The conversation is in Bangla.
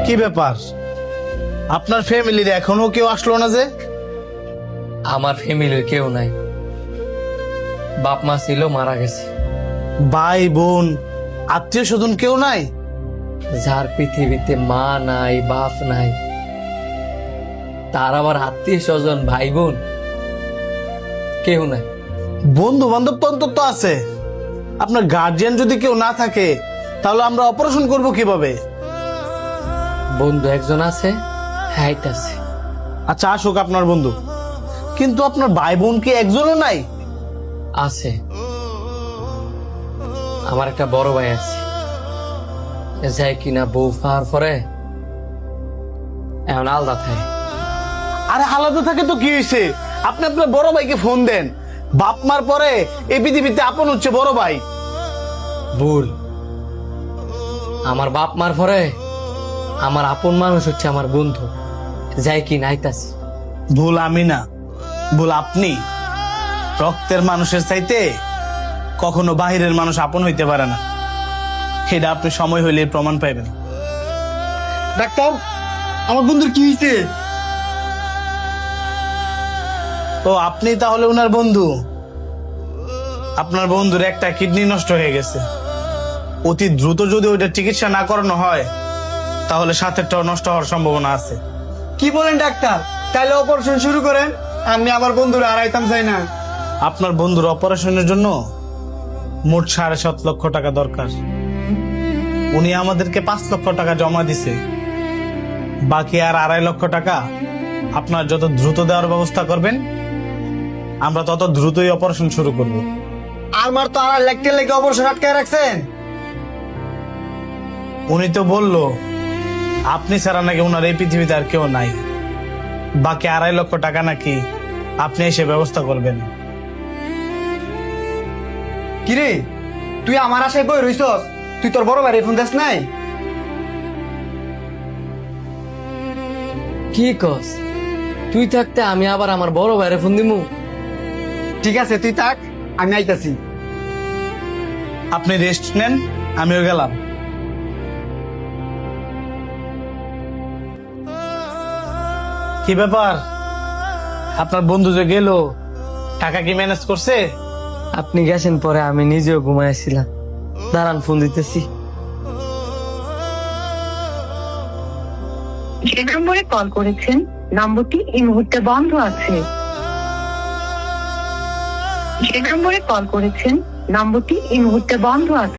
কি ব্যাপার, আপনার ফ্যামিলির এখনো কেউ আসলো না যে? আমার ফ্যামিলির কেউ নাই, বাপ মা ছিল মারা গেছে। ভাই বোন আত্মীয় স্বজন কেউ নাই? যার পৃথিবীতে মা নাই বাপ নাই, তার আবার আত্মীয় স্বজন ভাই বোন কেউ নাই। বন্ধু বান্ধব তো অন্তত আছে। আপনার গার্জিয়ান যদি কেউ না থাকে তাহলে আমরা অপারেশন করব কিভাবে? বন্ধু একজন আছে, হাইট আছে। আচ্ছা আসুক আপনার বন্ধু, কিন্তু আপনার ভাই বোন কি একজনও নাই? আছে, আমার একটা বড় ভাই আছে, যাই কিনা বউ পাওয়ার পরে এখন আলাদা থাকে। আরে আলাদা থাকে তো কি হয়েছে? আপনি আপনার বড় ভাইকে ফোন দেন। বাপ মার পরে এই পৃথিবীতে আপন হচ্ছে বড় ভাই। ভুল, আমার বাপ মার পরে আমার আপন মানুষ হচ্ছে আমার বন্ধু, যাই কি নাইতাছি। ভুল আমি না, ভুল আপনি। রক্তের মানুষের চাইতে কখনো বাহিরের মানুষ আপন হইতে পারে না, সেটা আপনি সময় হইলে প্রমাণ পাইবেন। ডাক্তার, আমার বন্ধুর কি হয়েছে? তো আপনি তাহলে ওনার বন্ধু? আপনার বন্ধুর একটা কিডনি নষ্ট হয়ে গেছে। অতি দ্রুত যদি ওইটা চিকিৎসা না করানো হয় তাহলে সাথেরটাও নষ্ট হওয়ার সম্ভাবনা আছে। কি বলেন ডাক্তার? তাহলে অপারেশন শুরু করেন, আমি আমার বন্ধুর হারাইতাম চাই না। আপনার বন্ধুর অপারেশনের জন্য মোট 7.5 লক্ষ টাকা দরকার। উনি আমাদেরকে 5 লক্ষ টাকা জমা দিছে, বাকি আর 2.5 লক্ষ টাকা আপনার যত দ্রুত দেওয়ার ব্যবস্থা করবেন আমরা তত দ্রুতই অপারেশন শুরু করব। আমার তো আর লেখতে লেগে অপারেশন আটকায় রাখছেন। উনি তো বললো আপনি ছাড়া নাকি ওনার এই পৃথিবীতে আর কেউ নাই, বাকি 2.5 লক্ষ টাকা নাকি আপনি এসে ব্যবস্থা করবেন। কিরে, তুই আমার আশায় বই রইছস? তুই তোর বড় ভাইয়ের ফোন দেস নাই? কি কস? তুই থাকতে আমি আবার আমার বড় ভাইরে ফোন দিমু? ঠিক আছে তুই থাক, আমি আইতাছি। আপনি রেস্ট নেন, আমিও গেলাম। কি ব্যাপার, আপনার বন্ধু যে গেল টাকা কি ম্যানেজ করছে? আপনি গেছেন পরে আমি নিজেও ঘুমাইছিলাম। দাঁড়ান ফোন দিতেছি। যে নম্বরে কল করেছেন নম্বরটি এই মুহূর্তে বন্ধ আছে। যে নম্বরে কল করেছেন নম্বরটি এই মুহূর্তে বন্ধ আছে।